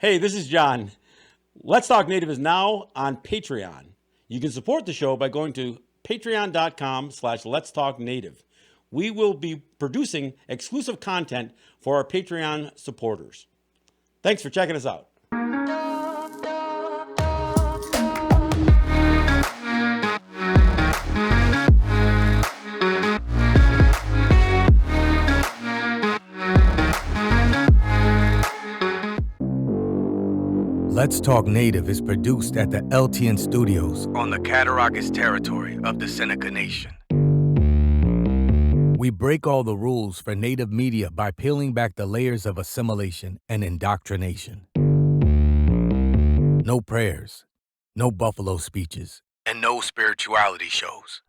Hey, this is John. Let's Talk Native is now on Patreon. You can support the show by going to patreon.com/Let's Talk Native. We will be producing exclusive content for our Patreon supporters. Thanks for checking us out. Let's Talk Native is produced at the LTN Studios on the Cattaraugus territory of the Seneca Nation. We break all the rules for Native media by peeling back the layers of assimilation and indoctrination. No prayers, no buffalo speeches, and no spirituality shows.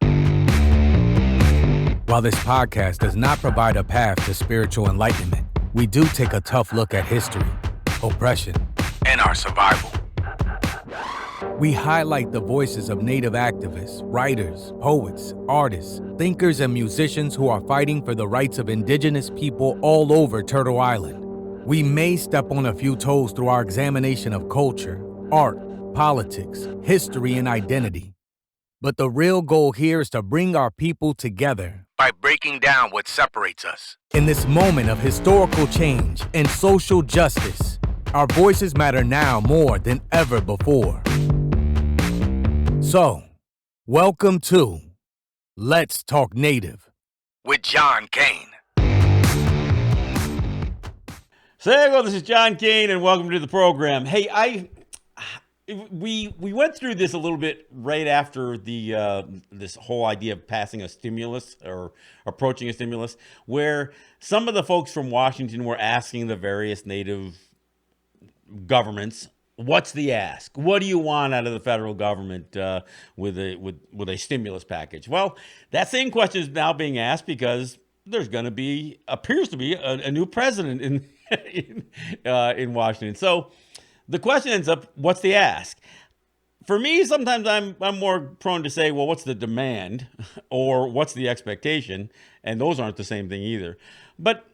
While this podcast does not provide a path to spiritual enlightenment, we do take a tough look at history, oppression, and our survival. We highlight the voices of Native activists, writers, poets, artists, thinkers, and musicians who are fighting for the rights of Indigenous people all over Turtle Island. We may step on a few toes through our examination of culture, art, politics, history, and identity. But the real goal here is to bring our people together by breaking down what separates us. In this moment of historical change and social justice, our voices matter now more than ever before. So, welcome to Let's Talk Native with John Kane. So there you go. This is John Kane, and welcome to the program. Hey, we went through this a little bit right after the this whole idea of passing a stimulus or approaching a stimulus, where some of the folks from Washington were asking the various Native governments, what's the ask? What do you want out of the federal government with a stimulus package? Well, that same question is now being asked because there's going to be, appears to be, a new president in Washington. So the question ends up, what's the ask? For me, sometimes I'm more prone to say, well, what's the demand or what's the expectation? And those aren't the same thing either. But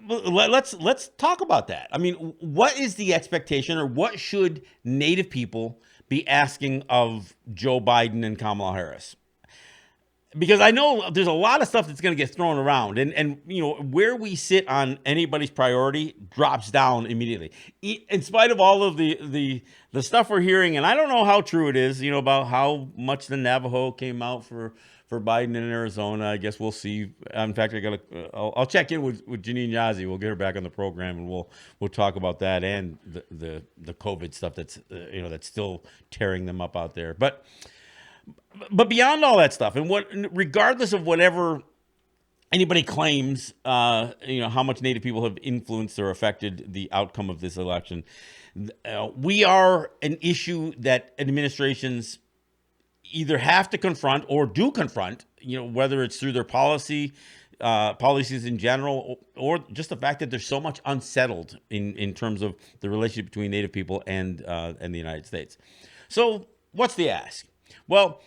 let's talk about that. I mean, what is the expectation, or what should Native people be asking of Joe Biden and Kamala Harris? Because I know there's a lot of stuff that's going to get thrown around, and you know, where we sit on anybody's priority drops down immediately. In spite of all of the stuff we're hearing, and I don't know how true it is, you know, about how much the Navajo came out for Biden in Arizona. I guess we'll see. In fact, I'll check in with Janine Yazzie. We'll get her back on the program, and we'll talk about that and the COVID stuff that's that's still tearing them up out there. But beyond all that stuff, and regardless of whatever anybody claims, how much Native people have influenced or affected the outcome of this election, we are an issue that administrations either have to confront or do confront, whether it's through their policies in general, or just the fact that there's so much unsettled in terms of the relationship between Native people and the United States. So what's the ask? Well,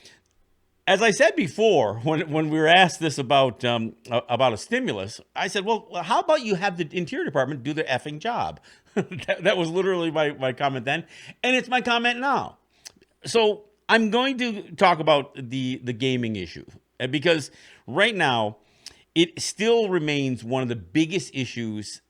as I said before, when we were asked this about a stimulus, I said, well, how about you have the Interior Department do their effing job? That was literally my comment then, and it's my comment now. So I'm going to talk about the gaming issue, because right now it still remains one of the biggest issues,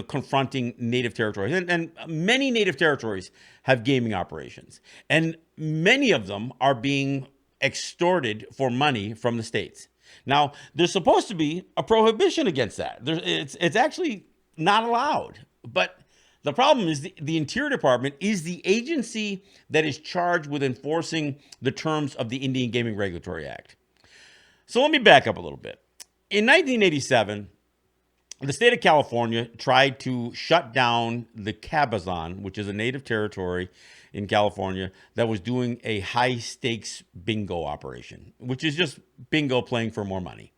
confronting Native territories, and many Native territories have gaming operations, and many of them are being extorted for money from the states. Now, there's supposed to be a prohibition against that. It's actually not allowed, but the problem is the Interior Department is the agency that is charged with enforcing the terms of the Indian Gaming Regulatory Act. So let me back up a little bit. In 1987, the state of California tried to shut down the Cabazon, which is a Native territory in California that was doing a high-stakes bingo operation, which is just bingo playing for more money.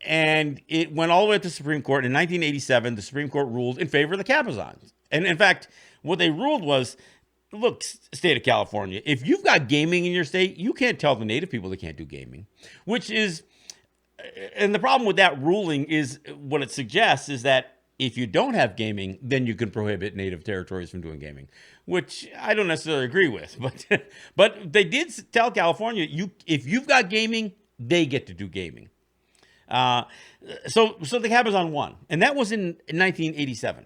And it went all the way up to the Supreme Court. In 1987, the Supreme Court ruled in favor of the Cabazons. And in fact, what they ruled was, look, state of California, if you've got gaming in your state, you can't tell the Native people they can't do gaming, which is, and the problem with that ruling is what it suggests is that if you don't have gaming, then you can prohibit native territories from doing gaming, which I don't necessarily agree with. But they did tell California, if you've got gaming, they get to do gaming. Uh, so the Cabazon won, and that was in 1987.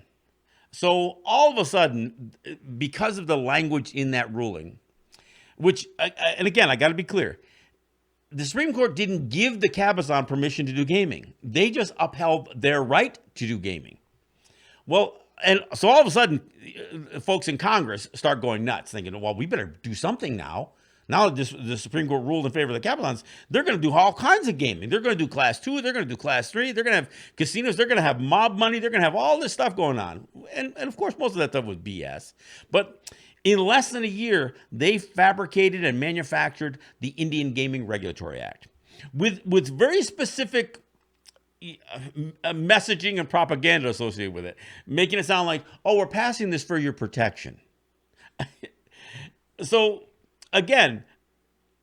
So all of a sudden, because of the language in that ruling, which, and again, I got to be clear, the Supreme Court didn't give the Cabazon permission to do gaming. They just upheld their right to do gaming. Well, and so all of a sudden, folks in Congress start going nuts, thinking, well, we better do something now. Now that the Supreme Court ruled in favor of the Cabazons, they're going to do all kinds of gaming. They're going to do Class 2. They're going to do Class 3. They're going to have casinos. They're going to have mob money. They're going to have all this stuff going on. And of course, most of that stuff was BS. But in less than a year, they fabricated and manufactured the Indian Gaming Regulatory Act with very specific messaging and propaganda associated with it, making it sound like, oh, we're passing this for your protection. So, again,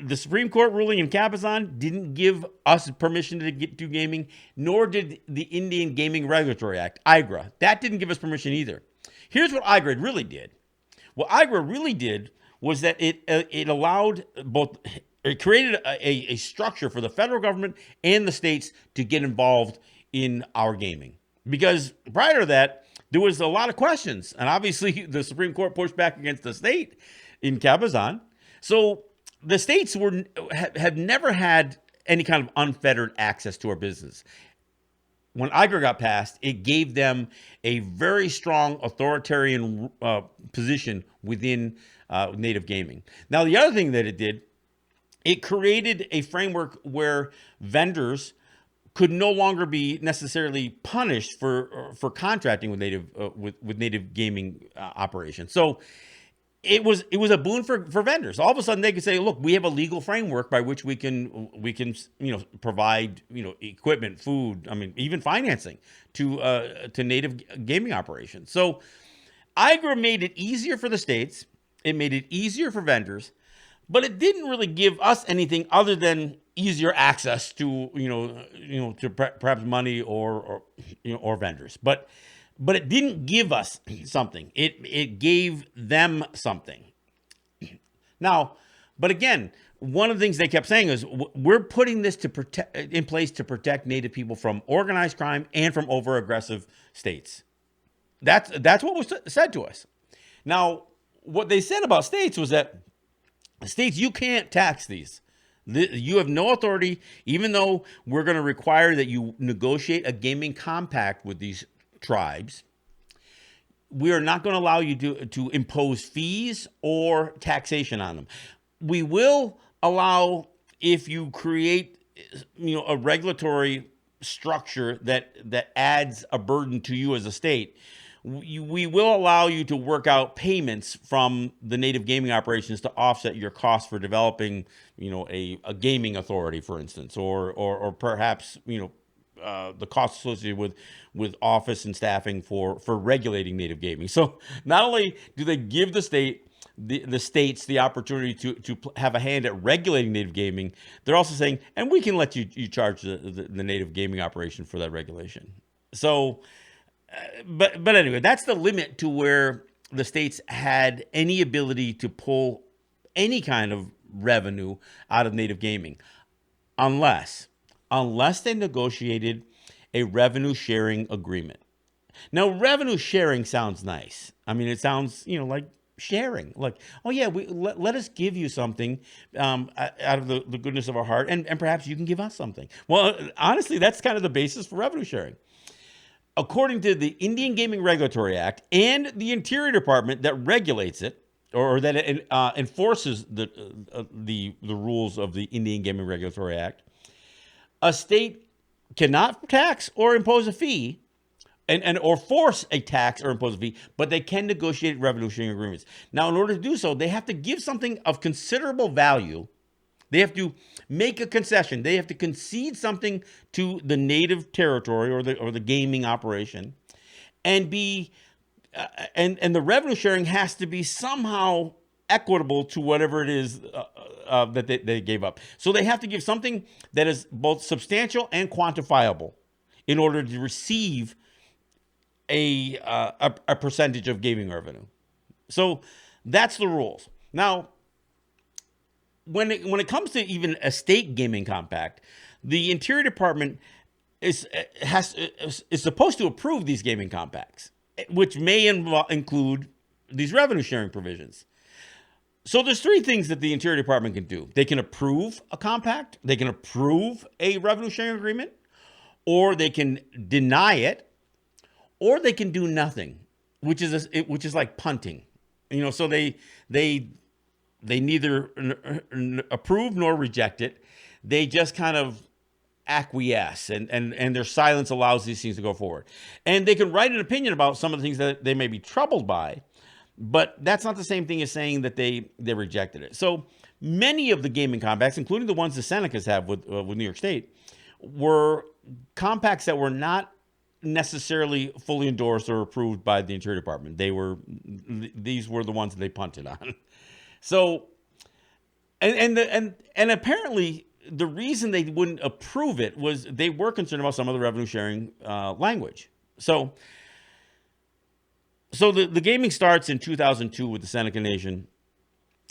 the Supreme Court ruling in Cabazon didn't give us permission to do gaming, nor did the Indian Gaming Regulatory Act, IGRA. That didn't give us permission either. Here's what IGRA really did. What IGRA really did was that it allowed both, it created a structure for the federal government and the states to get involved in our gaming. Because prior to that, there was a lot of questions. And obviously, the Supreme Court pushed back against the state in Cabazon. So the states have never had any kind of unfettered access to our business. When IGRA got passed, it gave them a very strong authoritarian position within native gaming. Now, the other thing that it did, it created a framework where vendors could no longer be necessarily punished for contracting with native gaming operations. So it was a boon for vendors. All of a sudden, they could say, "Look, we have a legal framework by which we can provide equipment, food, I mean even financing to native gaming operations." So IGRA made it easier for the states. It made it easier for vendors, but it didn't really give us anything other than easier access to perhaps money or vendors, but it didn't give us something. It gave them something. Now, but again, one of the things they kept saying is we're putting this in place to protect Native people from organized crime and from over-aggressive states. That's what was said to us. Now, what they said about states was that states, you can't tax these. You have no authority, even though we're going to require that you negotiate a gaming compact with these tribes. We are not going to allow you to impose fees or taxation on them. We will allow, if you create a regulatory structure that adds a burden to you as a state, we will allow you to work out payments from the native gaming operations to offset your costs for developing, a gaming authority, for instance, or perhaps, the costs associated with office and staffing for regulating native gaming. So not only do they give the states the opportunity to have a hand at regulating native gaming, they're also saying, and we can let you charge the native gaming operation for that regulation. So, but anyway, that's the limit to where the states had any ability to pull any kind of revenue out of native gaming, unless they negotiated a revenue sharing agreement. Now, revenue sharing sounds nice. I mean, it sounds, like sharing, like, oh yeah, let us give you something out of the goodness of our heart, and perhaps you can give us something. Well, honestly, that's kind of the basis for revenue sharing. According to the Indian Gaming Regulatory Act and the Interior Department that regulates it, or that enforces the rules of the Indian Gaming Regulatory Act, a state cannot tax or impose a fee, or force a tax or impose a fee, but they can negotiate revenue sharing agreements. Now, in order to do so, they have to give something of considerable value. They have to make a concession. They have to concede something to the native territory or the gaming operation, and and the revenue sharing has to be somehow equitable to whatever it is that they gave up. So they have to give something that is both substantial and quantifiable in order to receive a percentage of gaming revenue. So that's the rules. Now, when it comes to even a state gaming compact, the Interior Department is supposed to approve these gaming compacts, which may include these revenue sharing provisions. So there's three things that the Interior Department can do. They can approve a compact, they can approve a revenue sharing agreement, or they can deny it, or they can do nothing, which is like punting. So they neither approve nor reject it. They just kind of acquiesce, and their silence allows these things to go forward. And they can write an opinion about some of the things that they may be troubled by, but that's not the same thing as saying that they rejected it. So many of the gaming compacts, including the ones the Senecas have with New York State, were compacts that were not necessarily fully endorsed or approved by the Interior Department. These were the ones that they punted on. So, and apparently the reason they wouldn't approve it was they were concerned about some of the revenue sharing language. So the gaming starts in 2002 with the Seneca Nation,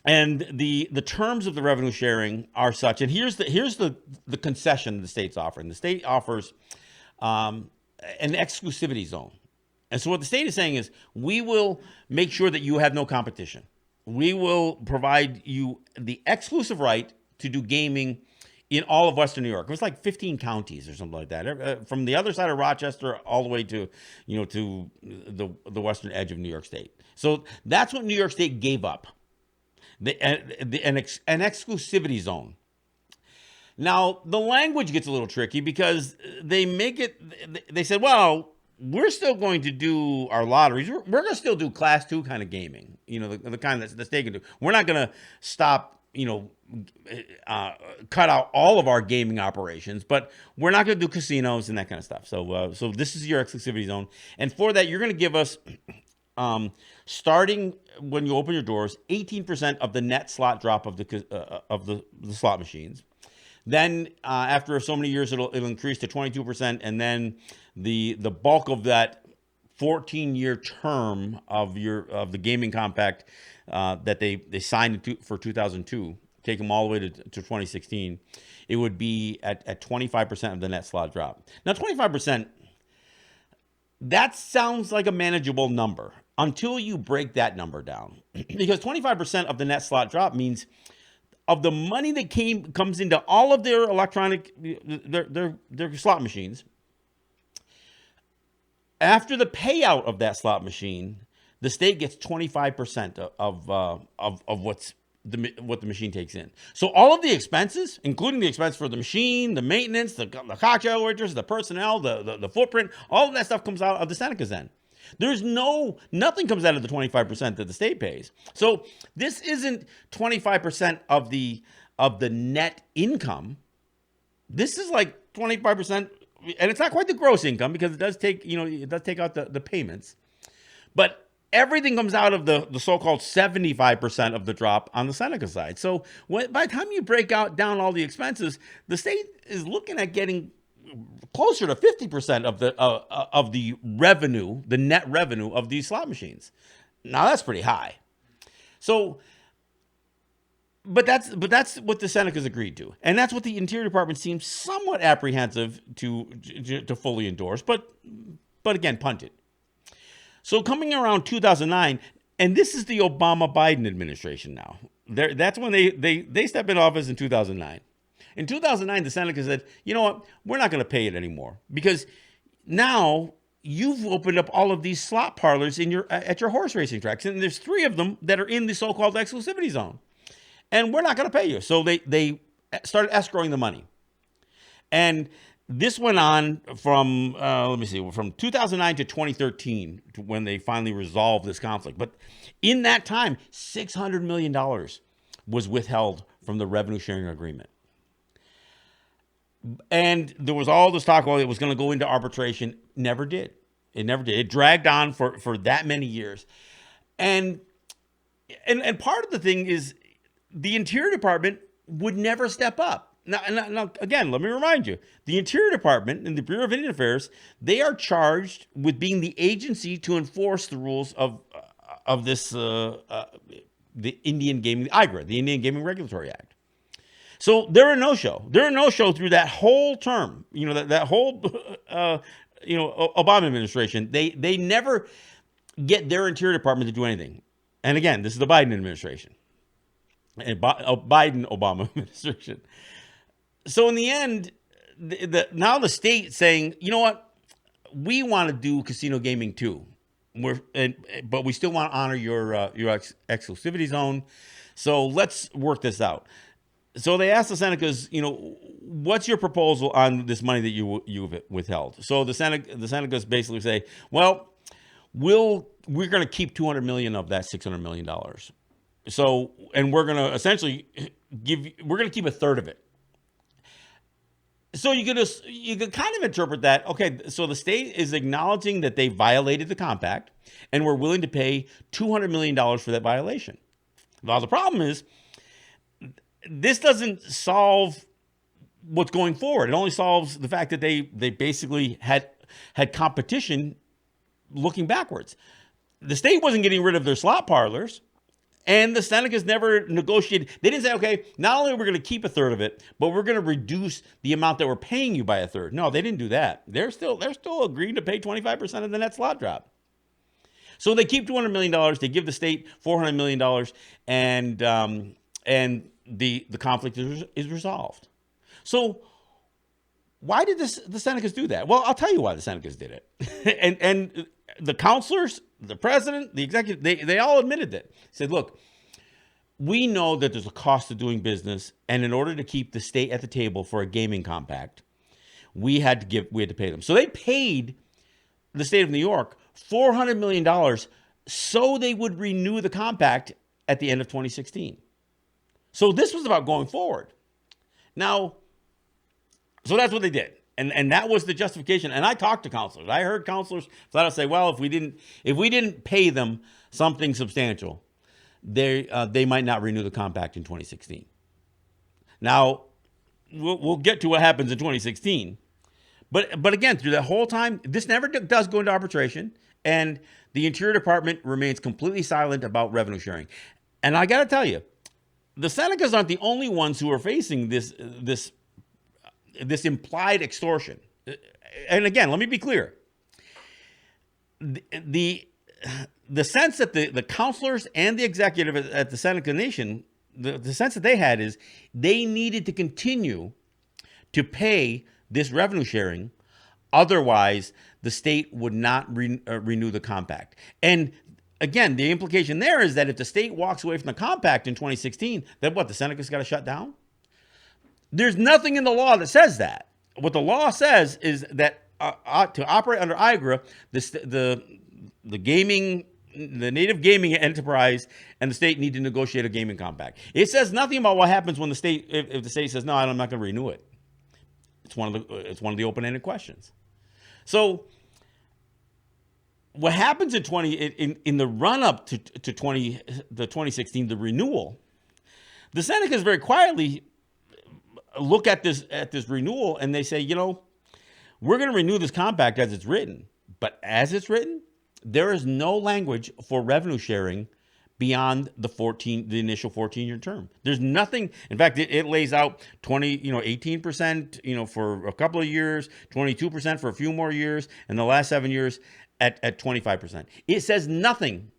and the terms of the revenue sharing are such. And here's the concession the state's offering. The state offers an exclusivity zone. And so what the state is saying is, we will make sure that you have no competition. We will provide you the exclusive right to do gaming in all of Western New York. It was like 15 counties or something like that, from the other side of Rochester all the way to the western edge of New York State. So that's what New York State gave up, an exclusivity zone. Now, the language gets a little tricky because they said, well, we're still going to do our lotteries. We're going to still do class 2 kind of gaming, the kind that the state can do. We're not going to stop, cut out all of our gaming operations, but we're not going to do casinos and that kind of stuff. So this is your exclusivity zone. And for that, you're going to give us, starting when you open your doors, 18% of the net slot drop of the slot machines. Then after so many years, it'll increase to 22%, and then the bulk of that 14-year term of the gaming compact that they signed for 2002, take them all the way to 2016, it would be at 25% of the net slot drop. Now, 25%, that sounds like a manageable number until you break that number down, because 25% of the net slot drop means of the money that comes into all of their electronic, their slot machines, after the payout of that slot machine, the state gets 25% of what the machine takes in. So all of the expenses, including the expense for the machine, the maintenance, the cocktail waiters, the personnel, the footprint, all of that stuff comes out of the Seneca's end. Nothing comes out of the 25% that the state pays. So this isn't 25% of the net income. This is like 25%, and it's not quite the gross income because it does take out the payments. But everything comes out of the so-called 75% of the drop on the Seneca side. So by the time you break down all the expenses, the state is looking at getting closer to 50% of the revenue, the net revenue of these slot machines. Now that's pretty high. So, but that's what the Senecas agreed to, and that's what the Interior Department seems somewhat apprehensive to fully endorse. But again, punted. So coming around 2009, and this is the Obama-Biden administration now. That's when they step in office in 2009. In 2009, the Seneca said, you know what, we're not going to pay it anymore because now you've opened up all of these slot parlors at your horse racing tracks, and there's 3 of them that are in the so-called exclusivity zone, and we're not going to pay you. So they started escrowing the money. And this went on from 2009 to 2013 when they finally resolved this conflict. But in that time, $600 million was withheld from the revenue sharing agreement. And there was all this talk, it was going to go into arbitration. Never did. It never did. It dragged on for that many years. And part of the thing is the Interior Department would never step up. Now, again, let me remind you, the Interior Department and the Bureau of Indian Affairs, they are charged with being the agency to enforce the rules of this the Indian Gaming IGRA, the Indian Gaming Regulatory Act. So they're a no-show. They're a no-show through that whole term. That whole Obama administration. They never get their Interior Department to do anything. And again, this is the Biden administration, and Biden-Obama administration. So in the end, now the state saying, you know what, we want to do casino gaming too, but we still want to honor your exclusivity zone. So let's work this out. So they asked the Senecas, what's your proposal on this money that you've withheld? So the Senecas basically say, well, we're going to keep $200 million of that $600 million. So, and we're going to essentially we're going to keep a third of it. So you could kind of interpret that, okay, so the state is acknowledging that they violated the compact and we're willing to pay $200 million for that violation. Now, the problem is this doesn't solve what's going forward. It only solves the fact that they basically had competition looking backwards. The state wasn't getting rid of their slot parlors. And the Senecas never negotiated. They didn't say, okay, not only are we going to keep a third of it, but we're going to reduce the amount that we're paying you by a third. No, they didn't do that. They're still agreeing to pay 25% of the net slot drop. So they keep $200 million. They give the state $400 million, and the conflict is resolved. So why did the Senecas do that? Well, I'll tell you why the Senecas did it. and the counselors, the president, the executive, they all admitted that. Said, look, we know that there's a cost to doing business, and in order to keep the state at the table for a gaming compact, we had to pay them. So they paid the state of New York $400 million so they would renew the compact at the end of 2016. So this was about going forward. Now, so that's what they did. And that was the justification. And I talked to counselors. I heard counselors flat out say, well, if we didn't pay them something substantial, they might not renew the compact in 2016. Now, we'll get to what happens in 2016. But again, through that whole time, this never does go into arbitration. And the Interior Department remains completely silent about revenue sharing. And I got to tell you, the Senecas aren't the only ones who are facing this implied extortion. And again, let me be clear. The sense that the counselors and the executive at the Seneca Nation, the sense that they had is they needed to continue to pay this revenue sharing. Otherwise, the state would not renew the compact. And again, the implication there is that if the state walks away from the compact in 2016, then what, the Senecas got to shut down? There's nothing in the law that says that. What the law says is that to operate under IGRA, the native gaming enterprise and the state need to negotiate a gaming compact. It says nothing about what happens when the state, if the state says, no, I'm not going to renew it. It's one of the open-ended questions. So what happens in the run-up to 2016, the renewal, the Senecas very quietly look at this renewal and they say, we're going to renew this compact as it's written. But as it's written, there is no language for revenue sharing beyond the initial 14-year term. There's nothing. In fact, it lays out 18%, for a couple of years, 22% for a few more years, and the last 7 years at 25%. It says nothing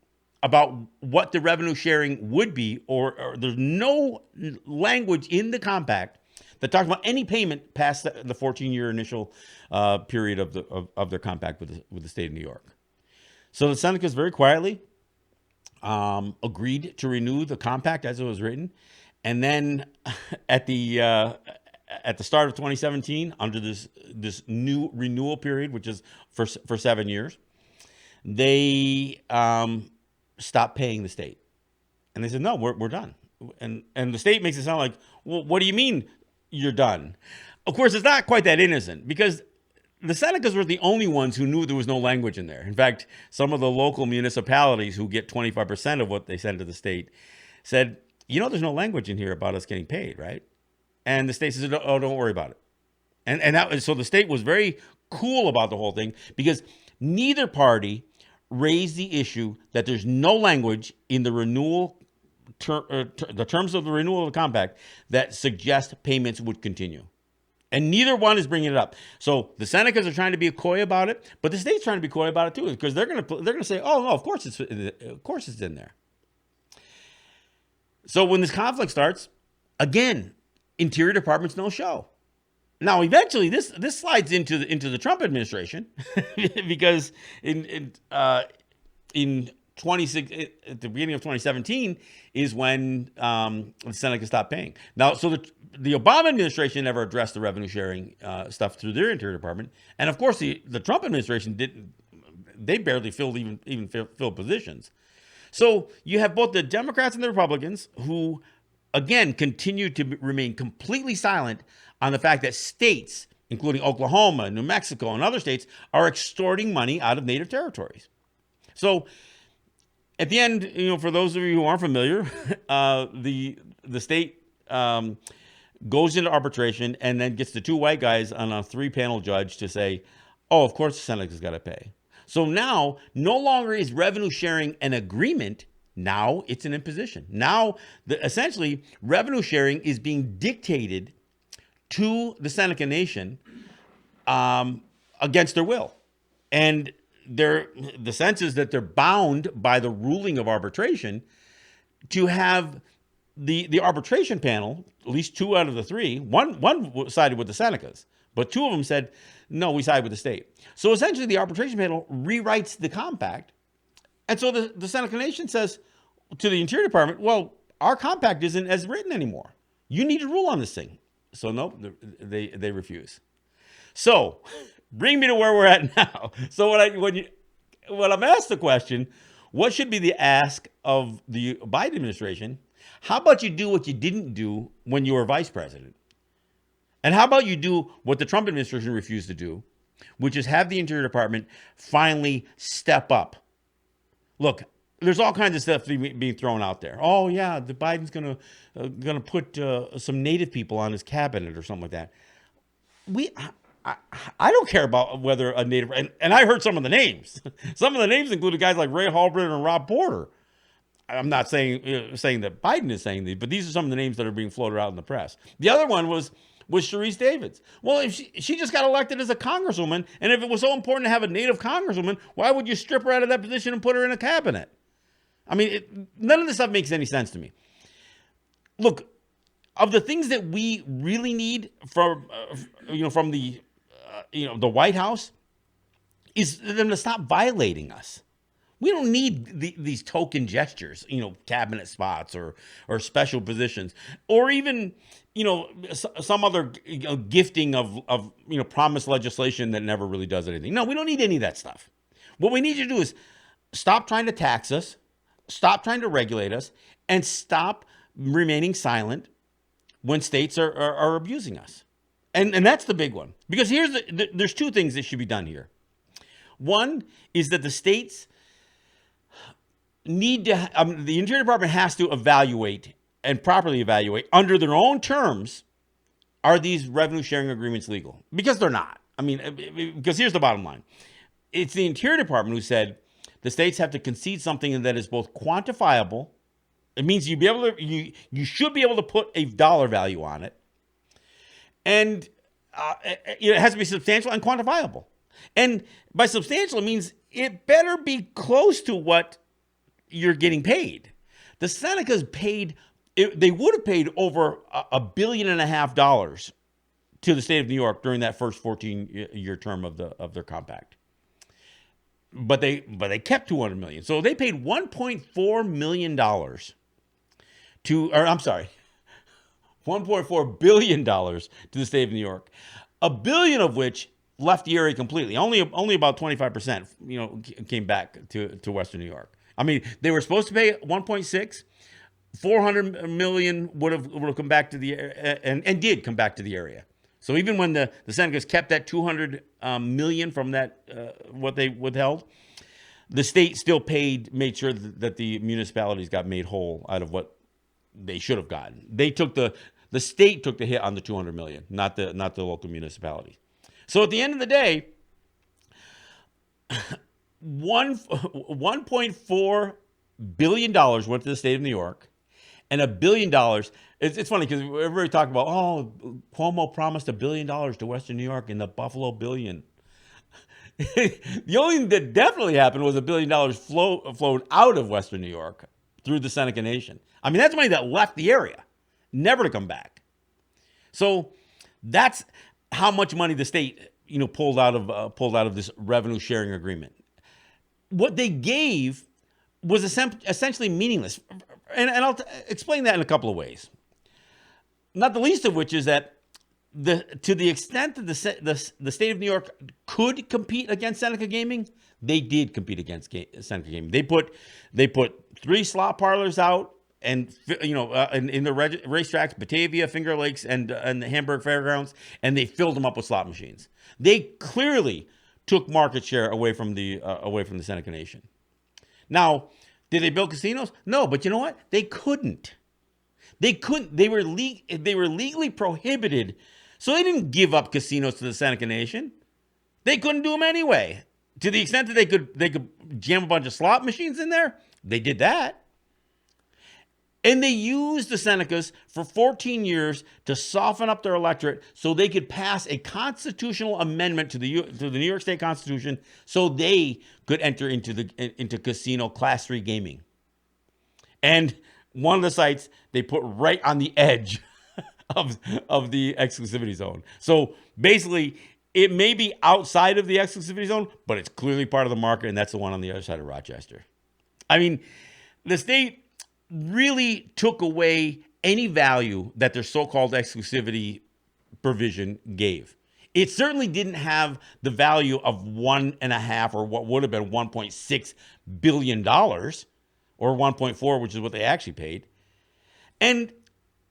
about what the revenue sharing would be, or there's no language in the compact that talks about any payment past the 14-year initial period of their compact with the state of New York. So the Senecas very quietly agreed to renew the compact as it was written, and then at the start of 2017, under this new renewal period, which is for 7 years, they stopped paying the state, and they said, no, we're done. And the state makes it sound like, well, what do you mean you're done? Of course, it's not quite that innocent, because the Senecas were the only ones who knew there was no language in there. In fact, some of the local municipalities who get 25% of what they send to the state said, there's no language in here about us getting paid, right? And the state says, oh, don't worry about it. So the state was very cool about the whole thing because neither party raised the issue that there's no language in the the terms of the renewal of the compact that suggest payments would continue. And neither one is bringing it up. So the Senecas are trying to be coy about it, but the state's trying to be coy about it too, because they're going to say, "Oh no, of course it's in there." So when this conflict starts, again, Interior Department's no show. Now, eventually, this slides into the Trump administration because in 26 at the beginning of 2017 is when the Seneca stopped paying. Now, so the Obama administration never addressed the revenue sharing stuff through their Interior Department, and of course the Trump administration didn't. They barely filled positions. So you have both the Democrats and the Republicans who, again, continue to remain completely silent on the fact that states, including Oklahoma, New Mexico, and other states, are extorting money out of native territories. So at the end, for those of you who aren't familiar, the state goes into arbitration and then gets the two white guys on a 3-panel judge to say, oh, of course the Seneca's got to pay. So now, no longer is revenue sharing an agreement. Now it's an imposition. Now, essentially, revenue sharing is being dictated to the Seneca Nation against their will. And the sense is that they're bound by the ruling of arbitration to have the arbitration panel, at least 2 out of the 3, one sided with the Senecas, but 2 of them said, no, we side with the state. So essentially the arbitration panel rewrites the compact. And so the Seneca Nation says to the Interior Department, well, our compact isn't as written anymore. You need to rule on this thing. So no, they refuse. So bring me to where we're at now. So when I'm asked the question, what should be the ask of the Biden administration? How about you do what you didn't do when you were vice president? And how about you do what the Trump administration refused to do, which is have the Interior Department finally step up? Look, there's all kinds of stuff being thrown out there. Oh yeah, the Biden's gonna put some Native people on his cabinet or something like that. I don't care about whether a Native, and I heard some of the names. Some of the names included guys like Ray Halpern and Rob Porter. I'm not saying that Biden is saying these, but these are some of the names that are being floated out in the press. The other one was Sharice Davids. Well, if she just got elected as a congresswoman, and if it was so important to have a Native congresswoman, why would you strip her out of that position and put her in a cabinet? I mean, none of this stuff makes any sense to me. Look, of the things that we really need from the White House is them to stop violating us. We don't need these token gestures, cabinet spots or special positions, or even, some other gifting of promised legislation that never really does anything. No, we don't need any of that stuff. What we need you to do is stop trying to tax us, stop trying to regulate us, and stop remaining silent when states are abusing us. And that's the big one. Because there's 2 things that should be done here. One is that the states need to, the Interior Department has to evaluate and properly evaluate under their own terms, are these revenue sharing agreements legal? Because they're not. Because here's the bottom line. It's the Interior Department who said the states have to concede something that is both quantifiable. It means you should be able to put a dollar value on it. And it has to be substantial and quantifiable. And by substantial, it means it better be close to what you're getting paid. The Senecas they would have paid over $1.5 billion to the state of New York during that first 14-year term of their compact. But they kept $200 million. So they paid $1.4 million $1.4 billion to the state of New York. $1 billion of which left the area completely. Only about 25%, came back to Western New York. They were supposed to pay 1.6. 400 million would have come back to the and did come back to the area. So even when the Senecas kept that 200 million from that what they withheld, the state still made sure that the municipalities got made whole out of what they should have gotten. They took the The state took the hit on the 200 million, not the local municipality. So at the end of the day, 1.4 billion dollars went to the state of New York, and $1 billion. It's funny because everybody talked about, oh, Cuomo promised $1 billion to Western New York in the Buffalo billion. The only thing that definitely happened was $1 billion flowed out of Western New York through the Seneca Nation. I mean, that's money that left the area, never to come back. So that's how much money the state, pulled out of this revenue sharing agreement. What they gave was essentially meaningless, and I'll explain that in a couple of ways. Not the least of which is that to the extent that the state of New York could compete against Seneca Gaming, they did compete against Seneca Gaming. They put 3 slot parlors out, and in the racetracks, Batavia, Finger Lakes, and the Hamburg Fairgrounds, and they filled them up with slot machines. They clearly took market share away from the Seneca Nation. Now, did they build casinos? No, but you know what? They couldn't. They couldn't. They were legally prohibited. So they didn't give up casinos to the Seneca Nation. They couldn't do them anyway. To the extent that they could jam a bunch of slot machines in there, they did that. And they used the Senecas for 14 years to soften up their electorate so they could pass a constitutional amendment to the New York State Constitution so they could enter into casino Class 3 gaming. And one of the sites they put right on the edge of the exclusivity zone. So basically, it may be outside of the exclusivity zone, but it's clearly part of the market, and that's the one on the other side of Rochester. I mean, the state really took away any value that their so-called exclusivity provision gave. It certainly didn't have the value of 1.5 or what would have been $1.6 billion or 1.4, which is what they actually paid. And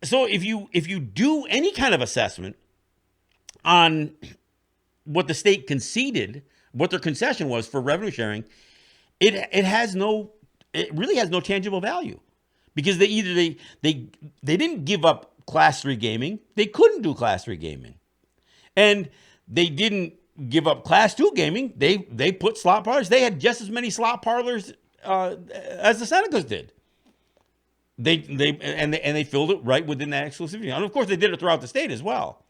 so if you do any kind of assessment on what the state conceded, what their concession was for revenue sharing, it really has no tangible value. Because they didn't give up Class 3 gaming. They couldn't do Class 3 gaming. And they didn't give up Class 2 gaming. They put slot parlors. They had just as many slot parlors as the Senecas did. They filled it right within that exclusivity. And of course, they did it throughout the state as well.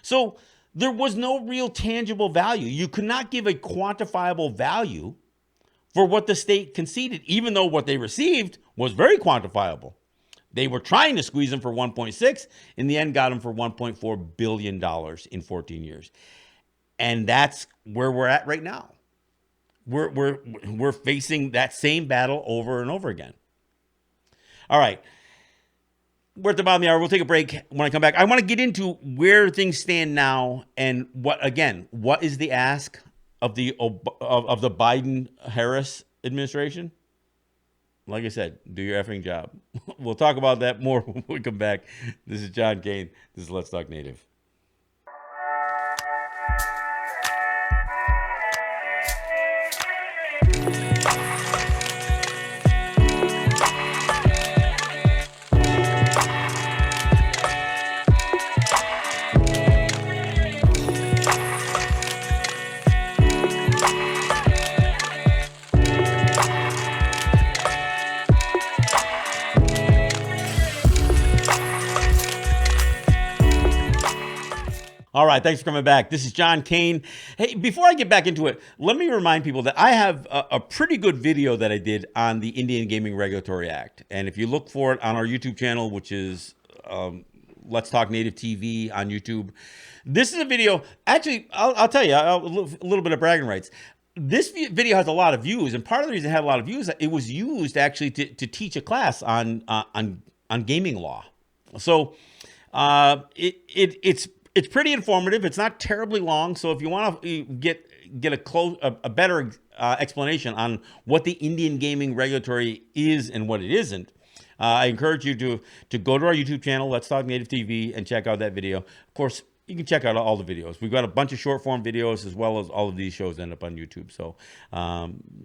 So there was no real tangible value. You could not give a quantifiable value for what the state conceded, even though what they received was very quantifiable. They were trying to squeeze them for 1.6, in the end got them for $1.4 billion in 14 years. And that's where we're at right now. We're facing that same battle over and over again. All right. We're at the bottom of the hour. We'll take a break. When I come back, I want to get into where things stand now and what is the ask of the Biden-Harris administration? Like I said, do your effing job. We'll talk about that more when we come back. This is John Kane. This is Let's Talk Native. All right, thanks for coming back. This is John Kane. Hey, before I get back into it, let me remind people that I have a pretty good video that I did on the Indian Gaming Regulatory Act. And if you look for it on our YouTube channel, which is Let's Talk Native TV on YouTube, this is a video. Actually, I'll tell you, a little bit of bragging rights. This video has a lot of views, and part of the reason it had a lot of views, it was used actually to teach a class on gaming law. So it's pretty informative. It's not terribly long. So if you want to get a better explanation on what the Indian gaming regulatory is and what it isn't, I encourage you to go to our YouTube channel, Let's Talk Native TV, and check out that video. Of course, you can check out all the videos. We've got a bunch of short form videos as well as all of these shows end up on YouTube. So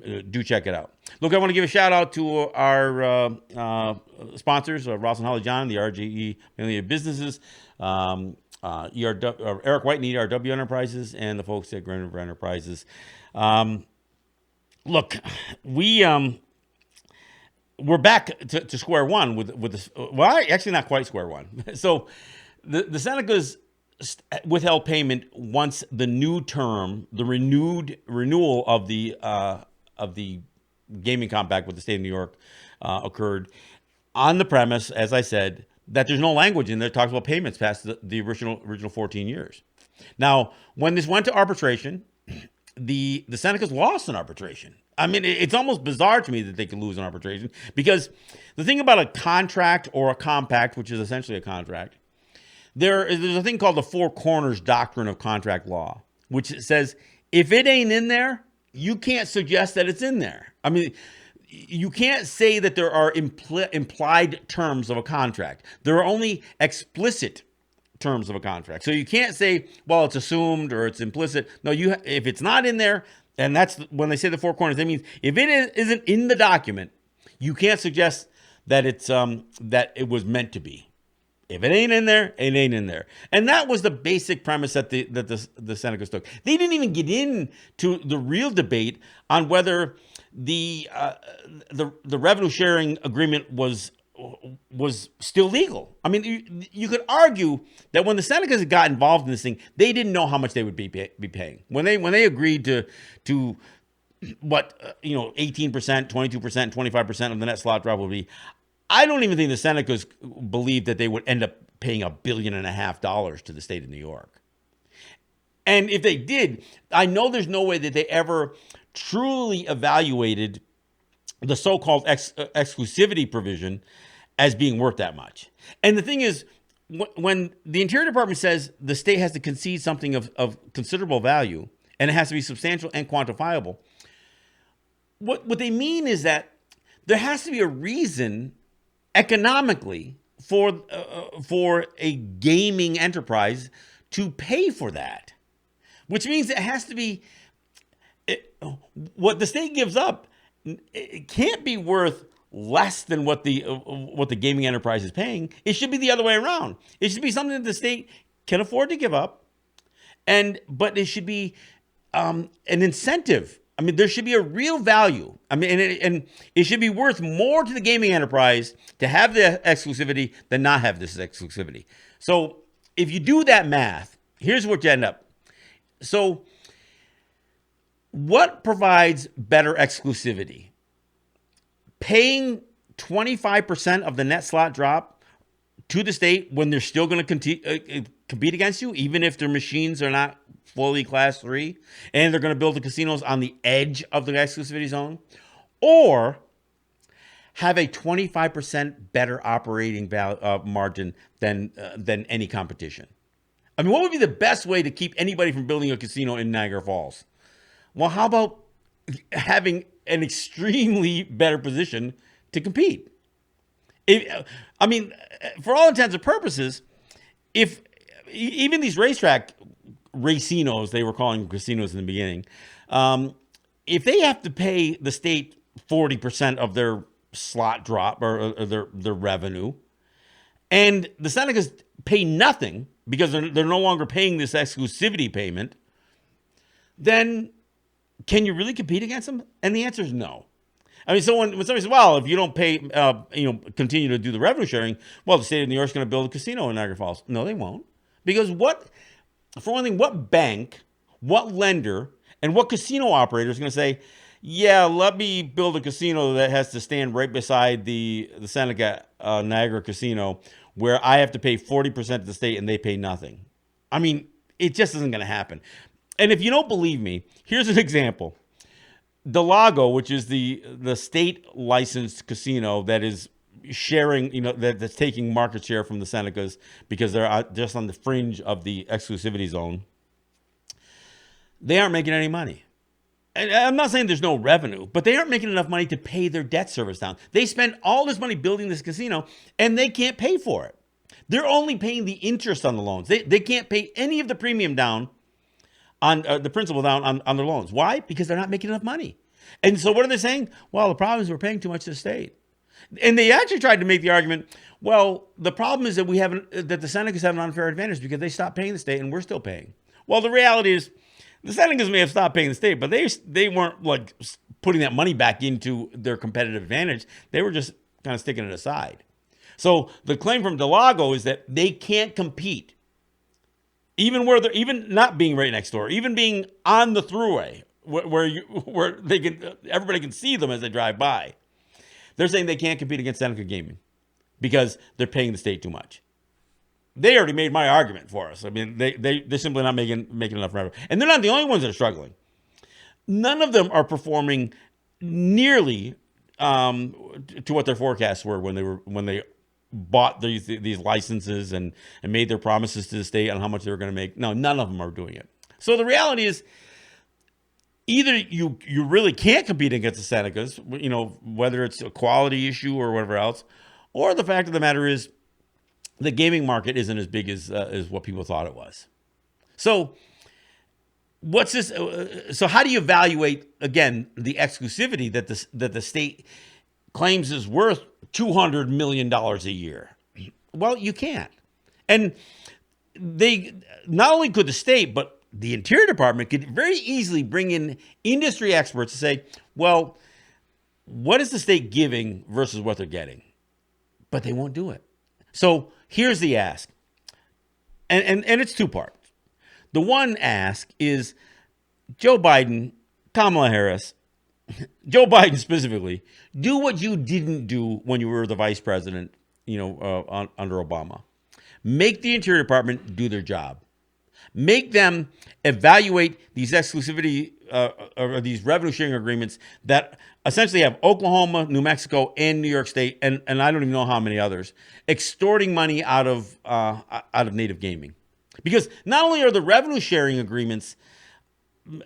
do check it out. Look, I want to give a shout out to our sponsors, Ross and Holly John, the RGE Family of Businesses, Eric White and ERW Enterprises, and the folks at Grand River Enterprises. Look, we're back to square one with this. Well, actually, not quite square one. So the Senecas withheld payment once the new term, the renewal of the gaming compact with the state of New York occurred, on the premise, as I said, that there's no language in there that talks about payments past the original 14 years. Now, when this went to arbitration, the Senecas lost in arbitration. I mean, it's almost bizarre to me that they could lose in arbitration, because the thing about a contract or a compact, which is essentially a contract, there's a thing called the Four Corners Doctrine of Contract Law, which says if it ain't in there, you can't suggest that it's in there. I mean, you can't say that there are implied terms of a contract. There are only explicit terms of a contract. So you can't say, well, it's assumed or it's implicit. No, if it's not in there, and that's when they say the four corners, that means if it isn't in the document, you can't suggest that it's that it was meant to be. If it ain't in there, it ain't in there. And that was the basic premise that the Senecas took. They didn't even get into the real debate on whether the revenue sharing agreement was still legal. I mean, you could argue that when the Senecas got involved in this thing, they didn't know how much they would be paying. When they agreed to what 18%, 22%, 25% of the net slot drop would be, I don't even think the Senecas believed that they would end up paying $1.5 billion to the state of New York. And if they did, I know there's no way that they ever truly evaluated the so-called exclusivity provision as being worth that much. And the thing is, when the Interior Department says the state has to concede something of considerable value, and it has to be substantial and quantifiable, what they mean is that there has to be a reason economically for a gaming enterprise to pay for that, which means it has to be what the state gives up. It can't be worth less than what the gaming enterprise is paying. It should be the other way around. It should be something that the state can afford to give up, but it should be an incentive. I mean, there should be a real value. I mean, and it should be worth more to the gaming enterprise to have the exclusivity than not have this exclusivity. So if you do that math, here's what you end up. So what provides better exclusivity? Paying 25% of the net slot drop to the state when they're still going to compete against you, even if their machines are not fully class 3, and they're going to build the casinos on the edge of the exclusivity zone, or have a 25% better operating margin than any competition. I mean, what would be the best way to keep anybody from building a casino in Niagara Falls? Well, how about having an extremely better position to compete? I mean, for all intents and purposes, if even these racinos, they were calling them casinos in the beginning, if they have to pay the state 40% of their slot drop or their revenue, and the Senecas pay nothing because they're no longer paying this exclusivity payment, then can you really compete against them? And the answer is no. I mean, so when somebody says, well, if you don't pay, continue to do the revenue sharing, well, the state of New York is going to build a casino in Niagara Falls. No, they won't. Because for one thing, what bank, what lender, and what casino operator is going to say, yeah, let me build a casino that has to stand right beside the Seneca Niagara Casino where I have to pay 40% to the state and they pay nothing? I mean, it just isn't going to happen. And if you don't believe me, here's an example. Del Lago, which is the state licensed casino that is sharing, that's taking market share from the Senecas because they're just on the fringe of the exclusivity zone. They aren't making any money. And I'm not saying there's no revenue, but they aren't making enough money to pay their debt service down. They spend all this money building this casino and they can't pay for it. They're only paying the interest on the loans. They can't pay any of the premium down on the principal down on their loans. Why? Because they're not making enough money. And so what are they saying? Well, the problem is we're paying too much to the state. And they actually tried to make the argument, well, the problem is that that the Senecas have an unfair advantage because they stopped paying the state and we're still paying. Well, the reality is the Senecas may have stopped paying the state, but they weren't like putting that money back into their competitive advantage. They were just kind of sticking it aside. So the claim from Delago is that they can't compete, even where they're even not being right next door, even being on the thruway where they can everybody can see them as they drive by. They're saying they can't compete against Seneca Gaming because they're paying the state too much. They already made my argument for us. I mean, they're simply not making enough revenue. And they're not the only ones that are struggling. None of them are performing nearly to what their forecasts were when they bought these licenses and made their promises to the state on how much they were going to make. No, none of them are doing it. So the reality is, either you really can't compete against the Senecas, whether it's a quality issue or whatever else, or the fact of the matter is the gaming market isn't as big as what people thought it was. So what's this? So how do you evaluate, again, the exclusivity that the state claims is worth $200 million a year? Well, you can't. And they not only could the state, but the Interior Department could very easily bring in industry experts to say, well, what is the state giving versus what they're getting? But they won't do it. So here's the ask. And it's two parts. The one ask is Joe Biden, Kamala Harris, Joe Biden specifically, do what you didn't do when you were the vice president, under Obama. Make the Interior Department do their job. Make them evaluate these exclusivity or these revenue sharing agreements that essentially have Oklahoma, New Mexico, and New York State, and I don't even know how many others, extorting money out of native gaming. Because not only are the revenue sharing agreements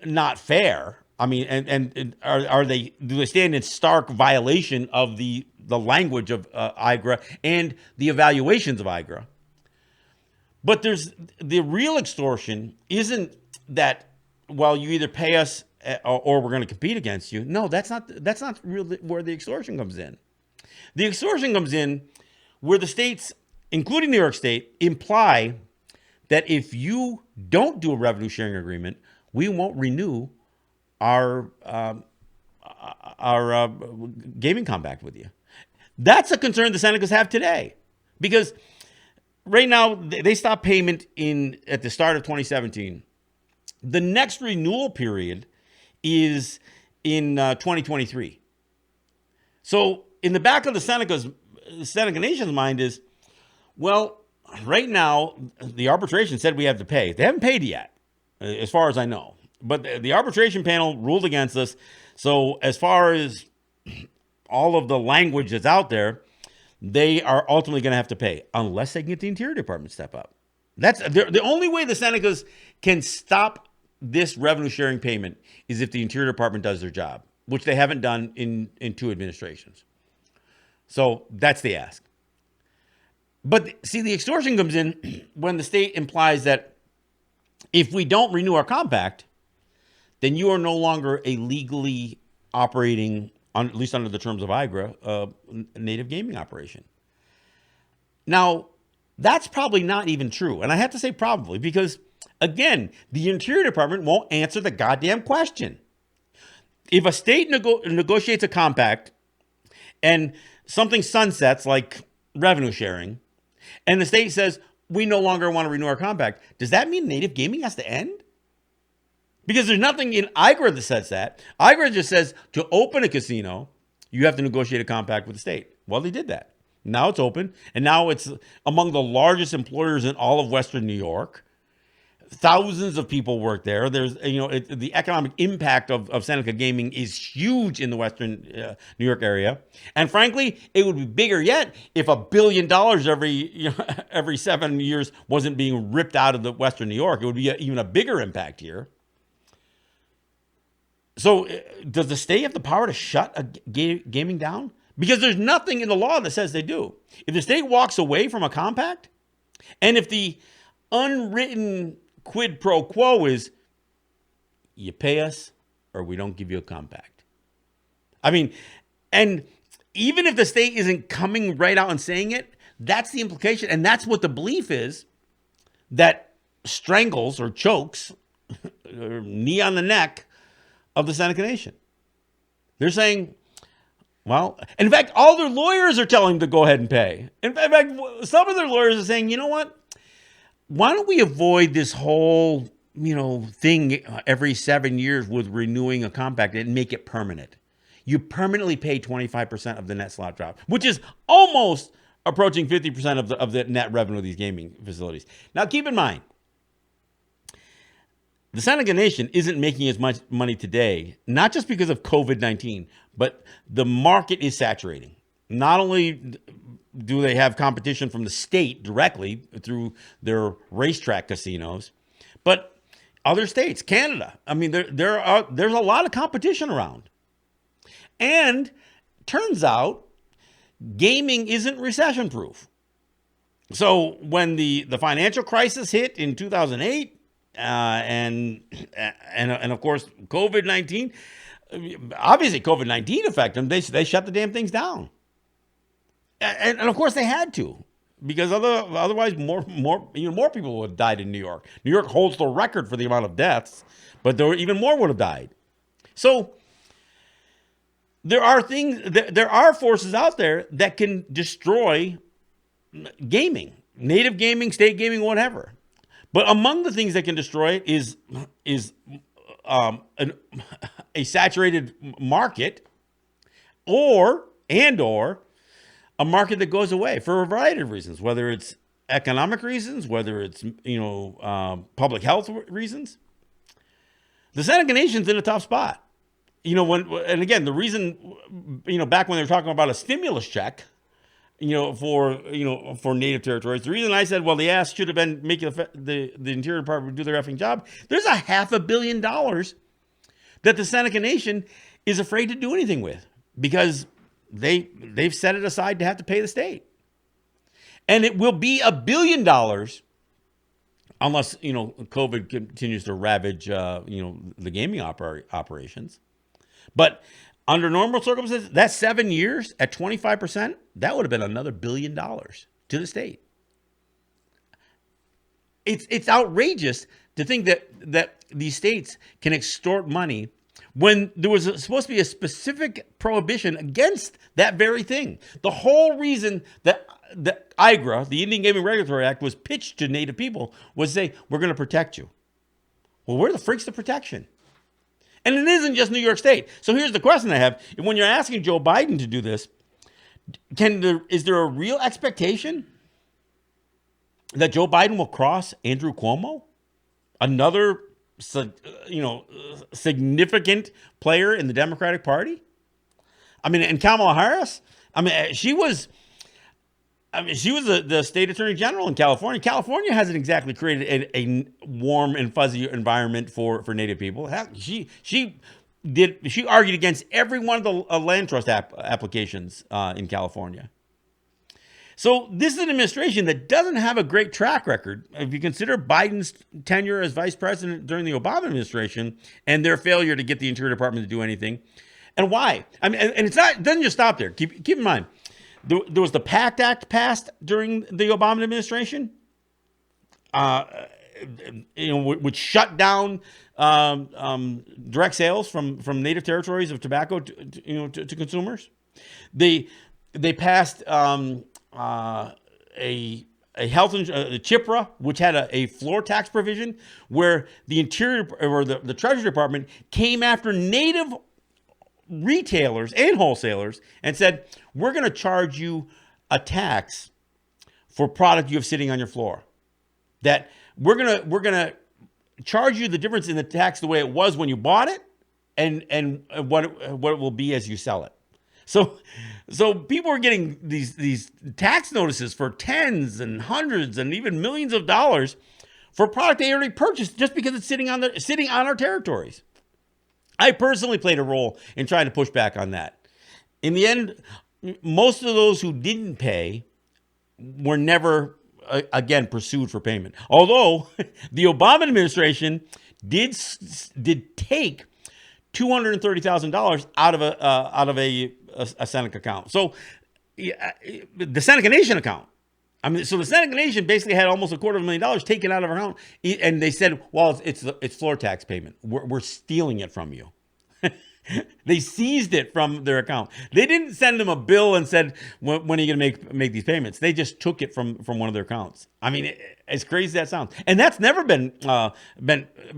not fair, I mean, and do they stand in stark violation of the language of IGRA and the evaluations of IGRA? But there's the real extortion isn't that, well, you either pay us or we're going to compete against you. No, that's not really where the extortion comes in. The extortion comes in where the states, including New York State, imply that if you don't do a revenue sharing agreement, we won't renew our gaming compact with you. That's a concern the Senecas have today, because right now they stopped payment at the start of 2017. The next renewal period is in 2023. So in the back of the Seneca Nation's mind is, well, right now the arbitration said we have to pay. They haven't paid yet, as far as I know. But the arbitration panel ruled against us. So as far as all of the language that's out there, they are ultimately going to have to pay unless they can get the Interior Department to step up. That's the only way the Senecas can stop this revenue sharing payment is if the Interior Department does their job, which they haven't done in 2 administrations. So that's the ask. But see, the extortion comes in when the state implies that if we don't renew our compact, then you are no longer a legally operating, at least under the terms of IGRA, native gaming operation. Now, that's probably not even true. And I have to say probably because, again, the Interior Department won't answer the goddamn question. If a state negotiates a compact and something sunsets like revenue sharing, and the state says, we no longer want to renew our compact, does that mean native gaming has to end? Because there's nothing in IGRA that says that. IGRA just says to open a casino, you have to negotiate a compact with the state. Well, they did that. Now it's open, and now it's among the largest employers in all of Western New York. Thousands of people work there. There's, the economic impact of Seneca Gaming is huge in the Western New York area. And frankly, it would be bigger yet if $1 billion every 7 years wasn't being ripped out of the Western New York. It would be even a bigger impact here. So does the state have the power to shut gaming down? Because there's nothing in the law that says they do. If the state walks away from a compact, And if the unwritten quid pro quo is you pay us or we don't give you a compact. I mean, and even if the state isn't coming right out and saying it, that's the implication. And that's what the belief is that strangles or chokes or knee on the neck of the Seneca Nation. They're saying, well, in fact, all their lawyers are telling them to go ahead and pay. In fact, some of their lawyers are saying, you know what? Why don't we avoid this whole, thing every 7 years with renewing a compact and make it permanent? You permanently pay 25% of the net slot drop, which is almost approaching 50% of the net revenue of these gaming facilities. Now, keep in mind, the Seneca Nation isn't making as much money today, not just because of COVID-19, but the market is saturating. Not only do they have competition from the state directly through their racetrack casinos, but other states, Canada. I mean, there's a lot of competition around. And turns out gaming isn't recession proof. So when the financial crisis hit in 2008, and of course COVID-19, obviously COVID-19 affected them. They shut the damn things down, and of course they had to, because otherwise more people would have died in New York. New York holds the record for the amount of deaths, but even more would have died. So there are forces out there that can destroy gaming, native gaming, state gaming, whatever. But among the things that can destroy it is a saturated market, or a market that goes away for a variety of reasons, whether it's economic reasons, whether it's public health reasons. The Seneca Nation's in a tough spot. And again, the reason, back when they were talking about a stimulus check, for native territories, the reason I said, well, the ask should have been making the Interior Department do their effing job. There's a $500 million that the Seneca Nation is afraid to do anything with, because they've set it aside to have to pay the state. And it will be $1 billion unless, COVID continues to ravage, the gaming operations. But under normal circumstances, that 7 years at 25%, that would have been another $1 billion to the state. It's outrageous to think that these states can extort money when there was supposed to be a specific prohibition against that very thing. The whole reason that the IGRA, the Indian Gaming Regulatory Act, was pitched to Native people was to say, we're going to protect you. Well, where the freak's the protection? And it isn't just New York State. So here's the question I have. When you're asking Joe Biden to do this, is there a real expectation that Joe Biden will cross Andrew Cuomo, another significant player in the Democratic Party? I mean, and Kamala Harris, she was the state attorney general in California. California hasn't exactly created a warm and fuzzy environment for Native people. She argued against every one of the land trust applications in California. So this is an administration that doesn't have a great track record. If you consider Biden's tenure as vice president during the Obama administration and their failure to get the Interior Department to do anything, and why? And it doesn't just stop there. Keep in mind, there was the PACT Act passed during the Obama administration, which shut down direct sales from native territories of tobacco to consumers. They passed a health CHIPRA, which had a floor tax provision where the Interior or the Treasury Department came after native retailers and wholesalers and said, we're going to charge you a tax for product you have sitting on your floor. That we're going to charge you the difference in the tax the way it was when you bought it and what it will be as you sell it. So people are getting these tax notices for tens and hundreds and even millions of dollars for a product they already purchased just because it's sitting on our territories. I personally played a role in trying to push back on that. In the end, most of those who didn't pay were never again pursued for payment. Although the Obama administration did take $230,000 out of a Seneca account. So yeah, the Seneca Nation account. I mean, so the Seneca Nation basically had almost $250,000 taken out of her account, and they said, "Well, it's floor tax payment. We're stealing it from you." They seized it from their account. They didn't send them a bill and said, "When are you going to make these payments?" They just took it from one of their accounts. I mean, as crazy as that sounds, and that's never been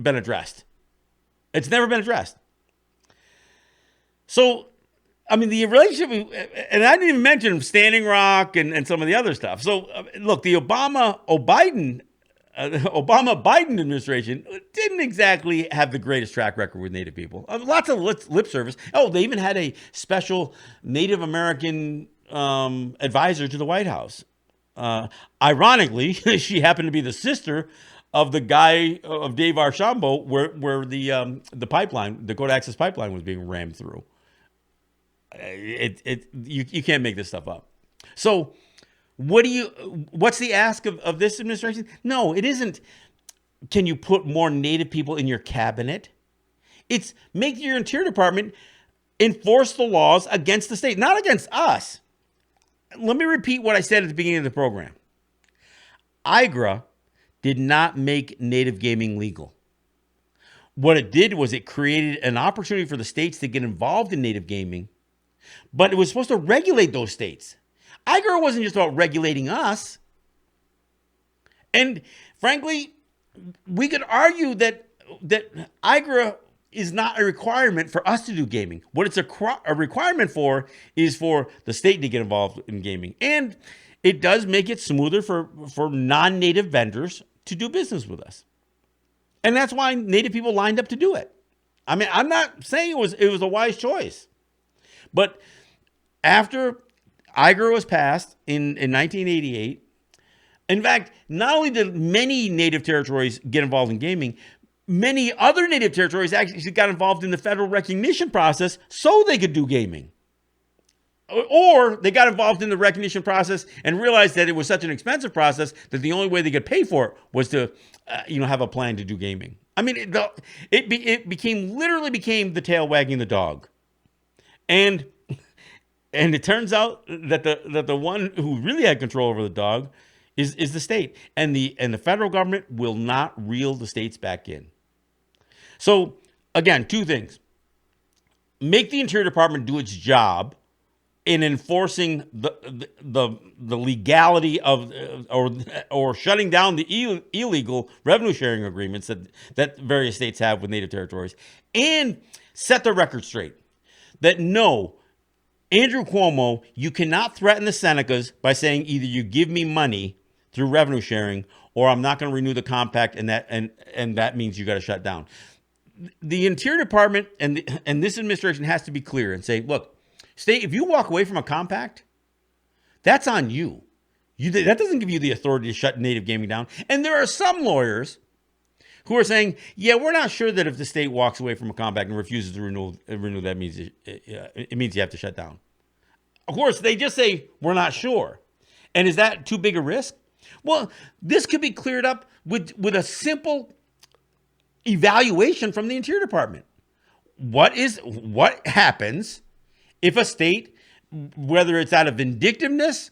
addressed. It's never been addressed. So, I mean, the relationship, and I didn't even mention Standing Rock and some of the other stuff. So, look, the Obama-Biden administration didn't exactly have the greatest track record with Native people. Lots of lip service. Oh, they even had a special Native American advisor to the White House. Ironically, she happened to be the sister of the guy of Dave Archambault, where the pipeline, the Dakota Access Pipeline, was being rammed through. You can't make this stuff up. So what's the ask of this administration? No, it isn't. Can you put more Native people in your cabinet? It's make your Interior Department enforce the laws against the state, not against us. Let me repeat what I said at the beginning of the program. IGRA did not make native gaming legal. What it did was it created an opportunity for the states to get involved in native gaming, but it was supposed to regulate those states. IGRA wasn't just about regulating us. And frankly, we could argue that IGRA is not a requirement for us to do gaming. What it's a requirement for is for the state to get involved in gaming. And it does make it smoother for non-native vendors to do business with us. And that's why Native people lined up to do it. I mean, I'm not saying it was a wise choice. But after IGRA was passed in 1988, in fact, not only did many Native territories get involved in gaming, many other Native territories actually got involved in the federal recognition process so they could do gaming. Or they got involved in the recognition process and realized that it was such an expensive process that the only way they could pay for it was to, have a plan to do gaming. I mean, it literally became the tail wagging the dog, and it turns out that the one who really had control over the dog is the state, and the federal government will not reel the states back in. So again, two things: make the Interior Department do its job in enforcing the legality of or shutting down the illegal revenue sharing agreements that various states have with Native territories, and set the record straight that no, Andrew Cuomo, you cannot threaten the Senecas by saying either you give me money through revenue sharing or I'm not going to renew the compact, and that means you got to shut down. The Interior Department and this administration has to be clear and say, look, state, if you walk away from a compact, that's on you. That doesn't give you the authority to shut native gaming down. And there are some lawyers who are saying, yeah, we're not sure that if the state walks away from a compact and refuses to renew that means it means you have to shut down. Of course, they just say, we're not sure. And is that too big a risk? Well, this could be cleared up with a simple evaluation from the Interior Department. What happens if a state, whether it's out of vindictiveness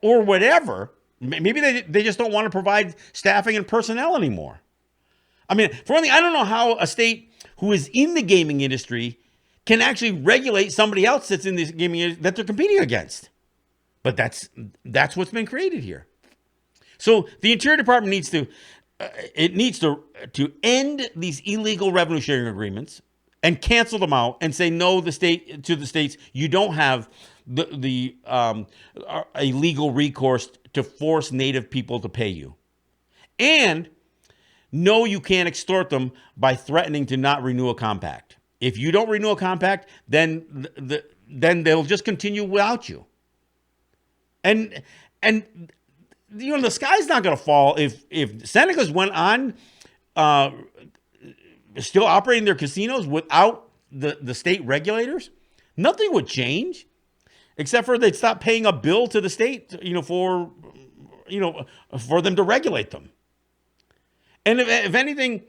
or whatever, maybe they just don't want to provide staffing and personnel anymore? I mean, for one thing, I don't know how a state who is in the gaming industry can actually regulate somebody else that's in this gaming industry that they're competing against. But that's what's been created here. So the Interior Department needs to end these illegal revenue sharing agreements and cancel them out and say no to the states. You don't have a legal recourse to force Native people to pay you, and no, you can't extort them by threatening to not renew a compact. If you don't renew a compact, then they'll just continue without you. And the sky's not going to fall if Senecas went on still operating their casinos without the state regulators. Nothing would change, except for they'd stop paying a bill to the state, for for them to regulate them. And if anything,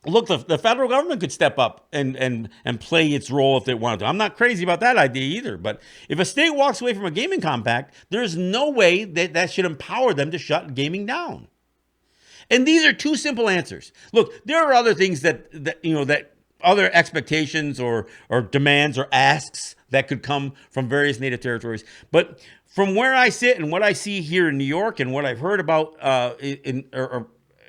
look, the federal government could step up and play its role if they wanted to. I'm not crazy about that idea either. But if a state walks away from a gaming compact, there's no way that should empower them to shut gaming down. And these are two simple answers. Look, there are other things that other expectations or demands or asks that could come from various native territories. But from where I sit and what I see here in New York and what I've heard about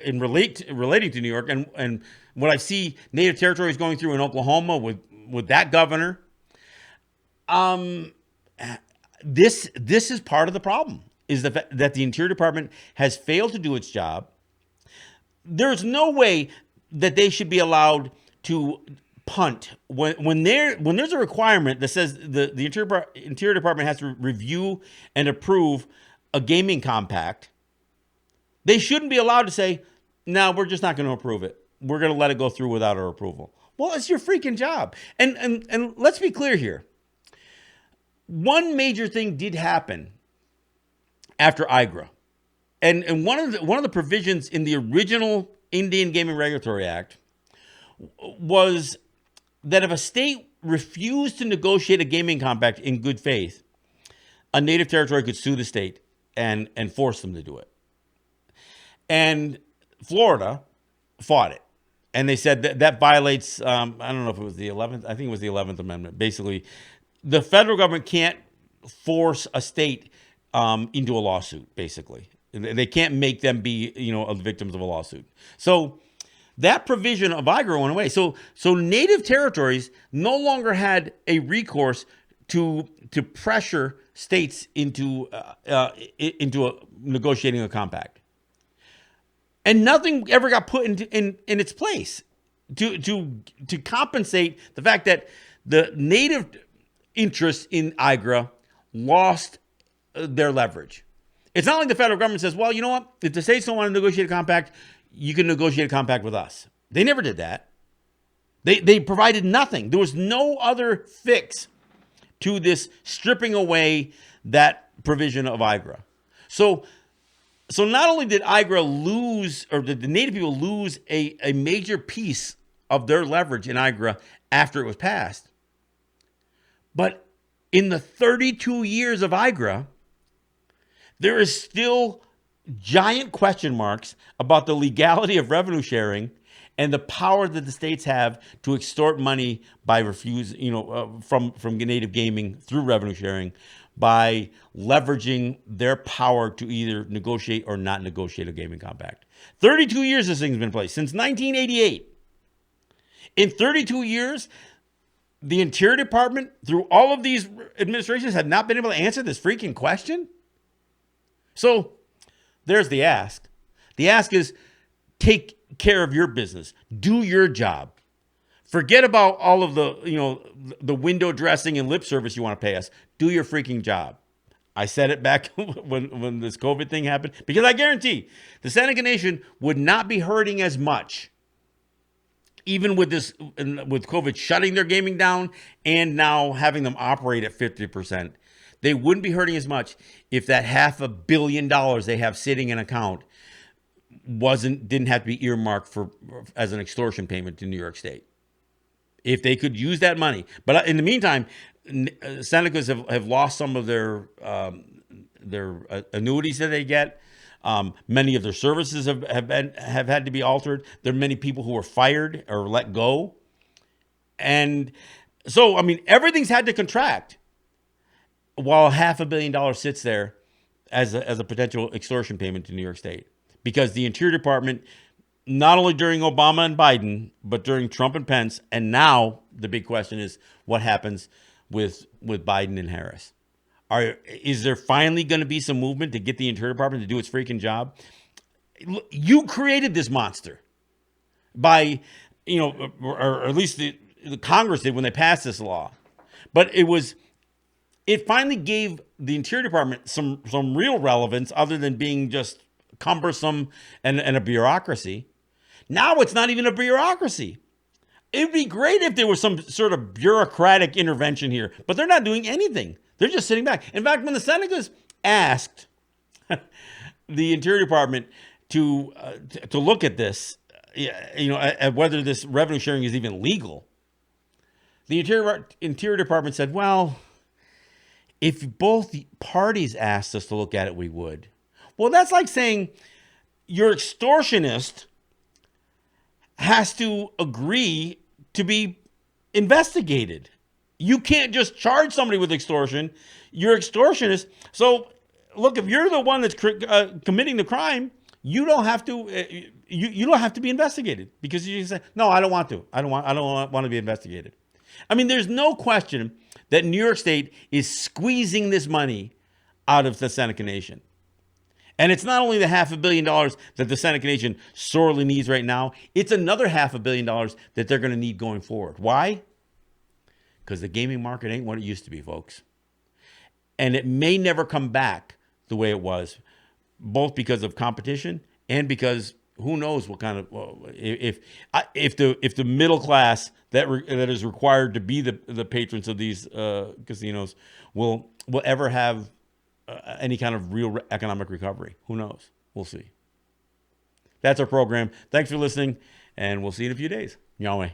relating to New York and what I see native territories going through in Oklahoma with that governor, this is part of the problem, is that the Interior Department has failed to do its job. There's no way that they should be allowed to punt when there's a requirement that says the Interior Department has to review and approve a gaming compact. They shouldn't be allowed to say, no, we're just not going to approve it. We're going to let it go through without our approval. Well, it's your freaking job. And let's be clear here. One major thing did happen after IGRA. And one of the provisions in the original Indian Gaming Regulatory Act was that if a state refused to negotiate a gaming compact in good faith, a native territory could sue the state and force them to do it. And Florida fought it. And they said that violates, I don't know if it was the 11th, I think it was the 11th Amendment. Basically, the federal government can't force a state into a lawsuit, basically. They can't make them be, victims of a lawsuit. So that provision of IGRA went away. So native territories no longer had a recourse to pressure states into negotiating a compact. And nothing ever got put in its place to compensate the fact that the native interests in IGRA lost their leverage. It's not like the federal government says, well, you know what? If the states don't want to negotiate a compact, you can negotiate a compact with us. They never did that. They provided nothing. There was no other fix to this stripping away that provision of IGRA. So not only did IGRA lose, or did the native people lose a major piece of their leverage in IGRA after it was passed, but in the 32 years of IGRA, there is still giant question marks about the legality of revenue sharing and the power that the states have to extort money by from native gaming through revenue sharing by leveraging their power to either negotiate or not negotiate a gaming compact. 32 years this thing's been in place, since 1988. In 32 years, the Interior Department, through all of these administrations, had not been able to answer this freaking question. So there's the ask. The ask is, take care of your business. Do your job. Forget about all of the window dressing and lip service you want to pay us. Do your freaking job. I said it back when this COVID thing happened, because I guarantee the Seneca Nation would not be hurting as much, even with COVID shutting their gaming down and now having them operate at 50%. They wouldn't be hurting as much if that $500 million they have sitting in account didn't have to be earmarked as an extortion payment to New York State. If they could use that money. But in the meantime, Senecas have lost some of their annuities that they get. Many of their services have had to be altered. There are many people who were fired or let go. And so, everything's had to contract, while $500 million sits there as a potential extortion payment to New York State. Because the Interior Department, not only during Obama and Biden, but during Trump and Pence, and now the big question is what happens with Biden and Harris. Is there finally going to be some movement to get the Interior Department to do its freaking job? You created this monster by, or at least the Congress did when they passed this law. But it finally gave the Interior Department some real relevance other than being just cumbersome and a bureaucracy. Now it's not even a bureaucracy. It'd be great if there was some sort of bureaucratic intervention here, but they're not doing anything. They're just sitting back. In fact, when the Senecas asked the Interior Department to look at this, at whether this revenue sharing is even legal. The Interior Department said, well, if both parties asked us to look at it, we would. Well, that's like saying your extortionist has to agree to be investigated. You can't just charge somebody with extortion. You're extortionist. So, look, if you're the one that's committing the crime, you don't have to. You don't have to be investigated because you say, no, I don't want to. I don't want to be investigated. I mean, there's no question that New York State is squeezing this money out of the Seneca Nation. And it's not only the $500 million that the Seneca Nation sorely needs right now, it's another $500 million that they're going to need going forward. Why? Because the gaming market ain't what it used to be, folks. And it may never come back the way it was, both because of competition and because who knows what kind of, if the middle class that is required to be the patrons of these casinos will ever have any kind of real economic recovery. Who knows? We'll see. That's our program. Thanks for listening, and we'll see you in a few days. Yahweh.